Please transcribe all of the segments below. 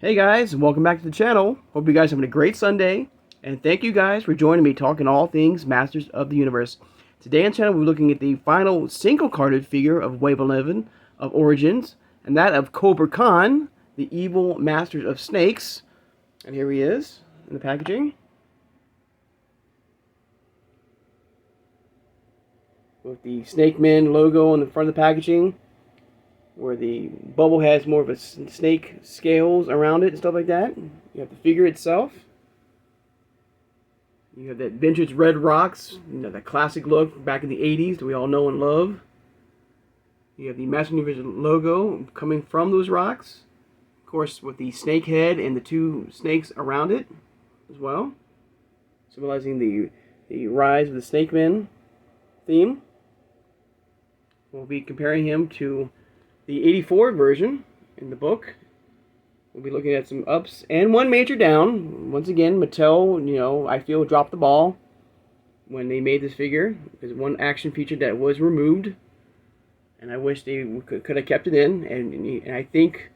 Hey guys, welcome back to the channel. Hope you guys are having a great Sunday, and thank you guys for joining me talking all things Masters of the Universe. Today on the channel we're looking at the final single-carded figure of Wave 11 of Origins, and that of Cobra Khan, the evil Masters of Snakes. And here he is in the packaging, with the Snake Man logo on the front of the packaging, where the bubble has more of a snake scales around it and stuff like that. You have the figure itself. You have that vintage red rocks, that classic look back in the 80s that we all know and love. You have the Master Universe logo coming from those rocks. Of course, with the snake head and the two snakes around it as well, symbolizing the rise of the Snake Man theme. We'll be comparing him to the 84 version in the book. We'll be looking at some ups and one major down. Once again, Mattel, I feel dropped the ball when they made this figure. There's one action feature that was removed, and I wish they could have kept it in. And I think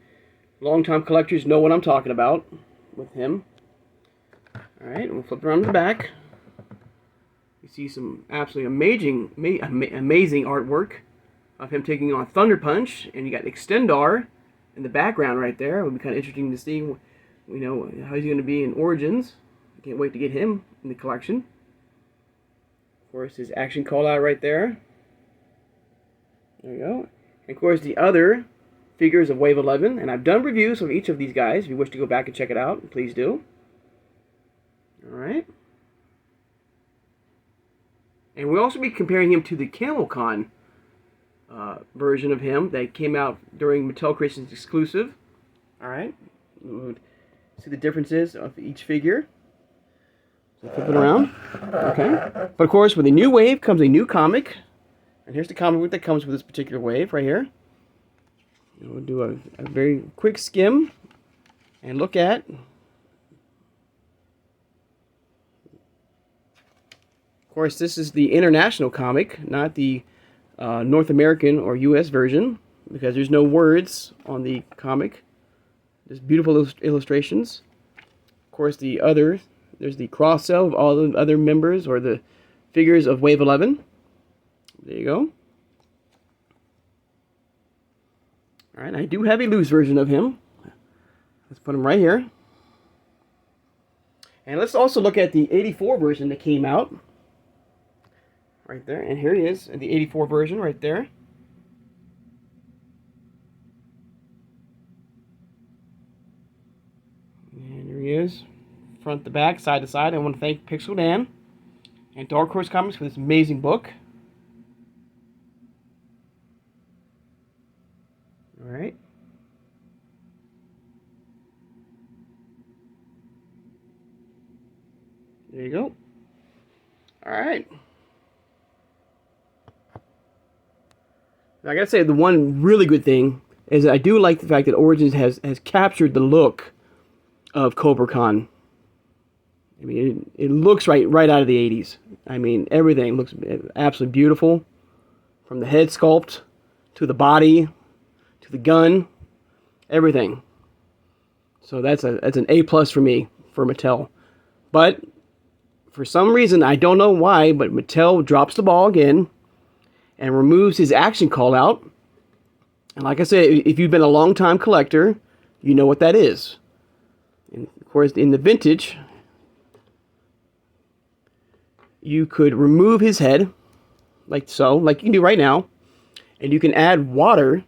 longtime collectors know what I'm talking about with him. Alright, we'll flip around to the back. You see some absolutely amazing artwork of him taking on Thunder Punch, and you got Extendar in the background right there. It'll be kind of interesting to see, how he's going to be in Origins. I can't wait to get him in the collection. Of course, his action call out right there. There you go. And of course, the other figures of Wave 11, and I've done reviews of each of these guys. If you wish to go back and check it out, please do. Alright. And we'll also be comparing him to the Camel Con version of him that came out during Mattel Creations exclusive. Alright, we'll see the differences of each figure. So flip it around. Okay. But of course, with a new wave comes a new comic. And here's the comic book that comes with this particular wave right here. And we'll do a very quick skim and look at of course, this is the international comic, not the North American or U.S. version, because there's no words on the comic. There's beautiful illustrations. Of course, there's the cross-sell of all the other members or the figures of Wave 11. There you go. Alright, I do have a loose version of him. Let's put him right here. And let's also look at the 84 version that came out. Right there, and here he is in the 84 version right there. And here he is, front to back, side to side. I want to thank Pixel Dan and Dark Horse Comics for this amazing book. Alright. There you go. Alright. I gotta say, the one really good thing is that I do like the fact that Origins has captured the look of Cobra Khan. I mean, it looks right out of the 80s. I mean, everything looks absolutely beautiful, from the head sculpt to the body to the gun, everything. So that's an A+ for me, for Mattel. But for some reason, I don't know why, but Mattel drops the ball again and removes his action call out. And like I said, if you've been a long time collector, you know what that is. And of course, in the vintage, you could remove his head, like so, like you can do right now, and you can add water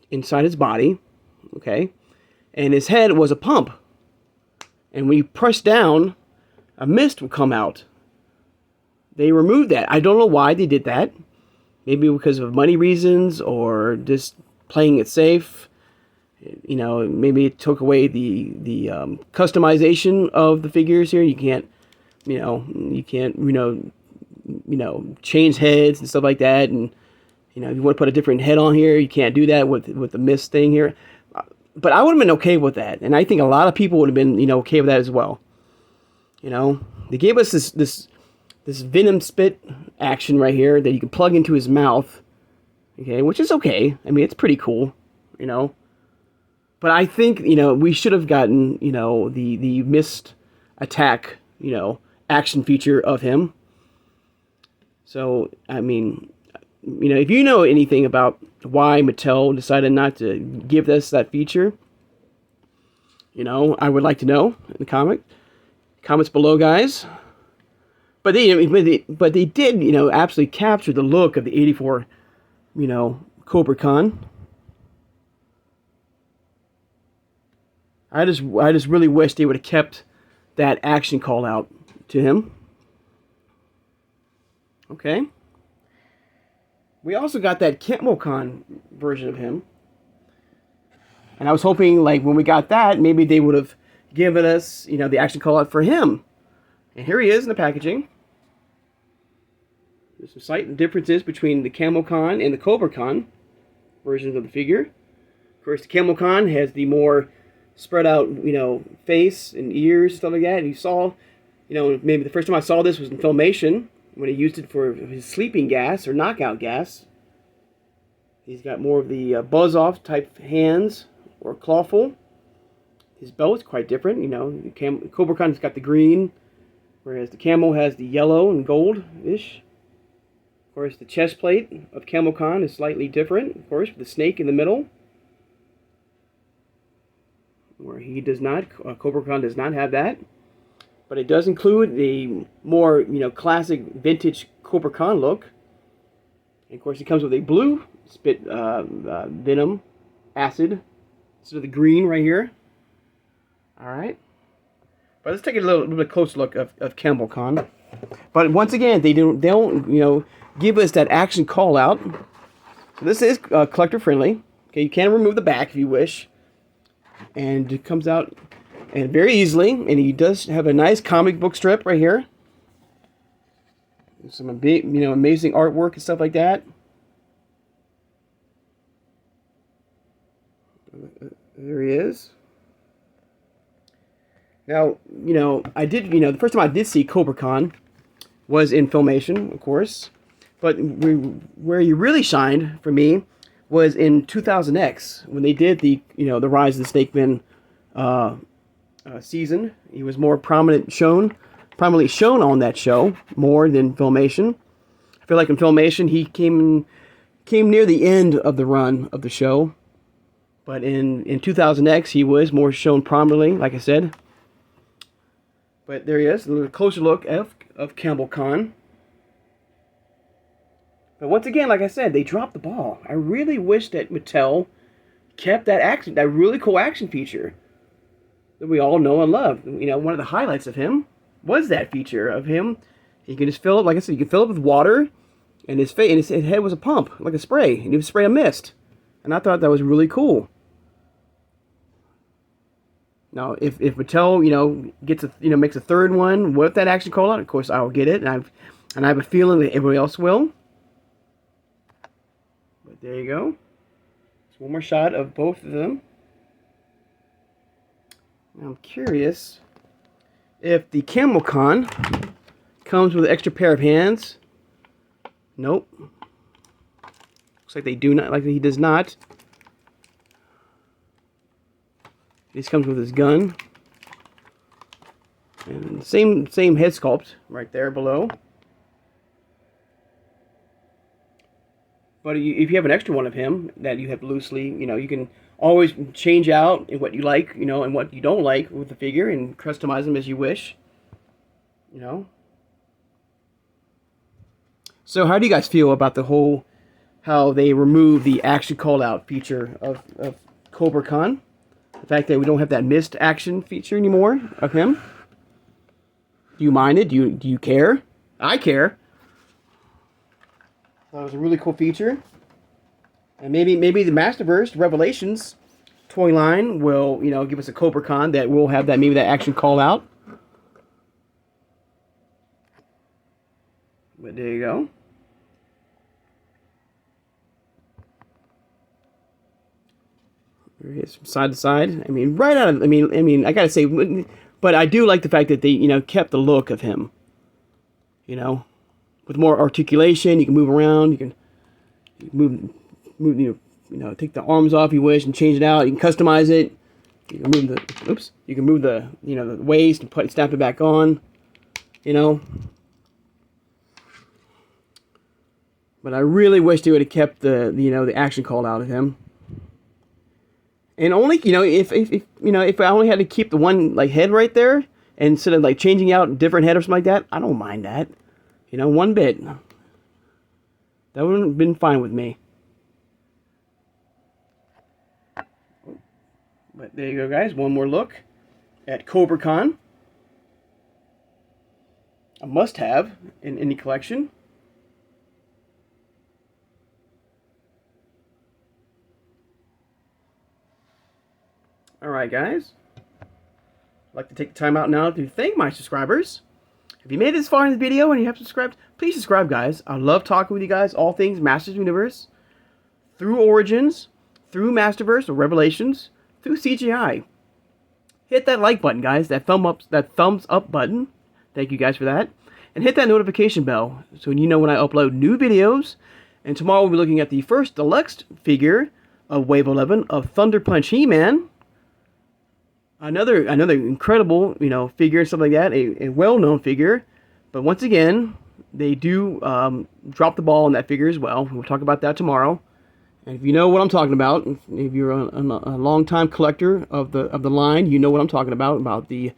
inside his body, okay? And his head was a pump. And when you press down, a mist will come out. They removed that. I don't know why they did that. Maybe because of money reasons or just playing it safe. Maybe it took away the customization of the figures here. You can't, change heads and stuff like that. And if you want to put a different head on here, you can't do that with the mist thing here. But I would have been okay with that, and I think a lot of people would have been okay with that as well. They gave us this venom spit action right here that you can plug into his mouth, okay, which is okay. I mean, it's pretty cool, But I think, we should have gotten, the missed attack, action feature of him. So, I mean, if you know anything about why Mattel decided not to give us that feature, I would like to know in the comments below, guys. But they did, absolutely capture the look of the '84, Cobra Khan. I just really wish they would have kept that action call out to him. Okay. We also got that Khan version of him. And I was hoping, like, when we got that, maybe they would have given us, the action call out for him. And here he is in the packaging. There's some slight differences between the Khan and the Cobra Khan versions of the figure. Of course, the Khan has the more spread out, face and ears, stuff like that. And you saw, maybe the first time I saw this was in Filmation, when he used it for his sleeping gas or knockout gas. He's got more of the buzz-off type hands, or clawful. His belt's quite different, the Cobra Khan's got the green, whereas the Camel has the yellow and gold-ish. Of course, the chest plate of Khan is slightly different, of course, with the snake in the middle. Where he does not, Cobra Khan does not have that. But it does include the more, classic vintage Cobra Khan look. And of course, it comes with a blue spit venom acid instead of the green right here. All right. But let's take a little bit closer look of Khan. But once again, they don't give us that action call out. So this is collector friendly. Okay, you can remove the back if you wish. And it comes out and very easily, and he does have a nice comic book strip right here. Some amazing artwork and stuff like that. There he is. Now, I did, the first time I did see Cobra Khan was in Filmation, of course. But where he really shined for me was in 2000X, when they did the Rise of the Snake Men season. He was more prominently shown on that show more than Filmation. I feel like in Filmation he came near the end of the run of the show, but in 2000X he was more shown prominently, like I said. But there he is, a little closer look of Khan. But once again, like I said, they dropped the ball. I really wish that Mattel kept that really cool action feature that we all know and love. One of the highlights of him was that feature of him. You can just fill it, like I said, you can fill it with water, and his head was a pump, like a spray, and he would spray a mist. And I thought that was really cool. Now, if Mattel, makes a third one with that action call out, of course I will get it, and I have a feeling that everybody else will. But there you go. Just one more shot of both of them. Now I'm curious if the Khan comes with an extra pair of hands. Nope. Looks like they do not. Like he does not. This comes with his gun. And same head sculpt right there below. But if you have an extra one of him that you have loosely, you can always change out in what you like, and what you don't like with the figure, and customize them as you wish. So how do you guys feel about the whole, how they remove the action call out feature of Cobra Khan? The fact that we don't have that missed action feature anymore of him? Do you mind it? Do you care? I care. That was a really cool feature. And maybe the Masterverse Revelations toy line will, give us a Cobra Khan that will have that, maybe that action call out. But there you go. There he is from side to side. I mean, I gotta say, but I do like the fact that they, kept the look of him. With more articulation, you can move around, you can move, take the arms off if you wish and change it out. You can customize it. You can move the, oops, you can move the, the waist and snap it back on, But I really wish they would have kept the action called out of him. And only, if I only had to keep the one, head right there, and instead of, changing out a different head or something like that, I don't mind that. One bit. That would have been fine with me. But there you go, guys. One more look at KOBRA Con. A must-have in any collection. Alright, guys. I'd like to take the time out now to thank my subscribers. If you made it this far in the video and you have subscribed, please subscribe, guys. I love talking with you guys, all things Masters of the Universe, through Origins, through Masterverse or Revelations, through CGI. Hit that like button, guys, that thumbs up button. Thank you guys for that. And hit that notification bell so you know when I upload new videos. And tomorrow we'll be looking at the first deluxe figure of Wave 11 of Thunder Punch He-Man. Another incredible, figure and stuff like that, a well-known figure. But once again, they do drop the ball on that figure as well. We'll talk about that tomorrow. And if you know what I'm talking about, if you're a long-time collector of the line, you know what I'm talking about the,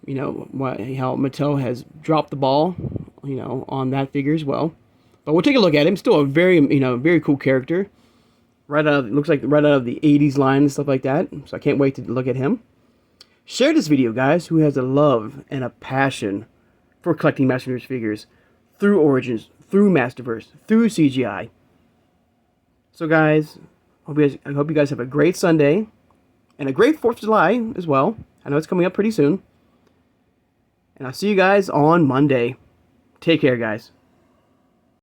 how Mattel has dropped the ball, on that figure as well. But we'll take a look at him. Still a very, very cool character. Looks like right out of the 80s line and stuff like that. So I can't wait to look at him. Share this video, guys, who has a love and a passion for collecting Masterverse figures through Origins, through Masterverse, through CGI. So, guys, I hope you guys have a great Sunday and a great 4th of July as well. I know it's coming up pretty soon. And I'll see you guys on Monday. Take care, guys.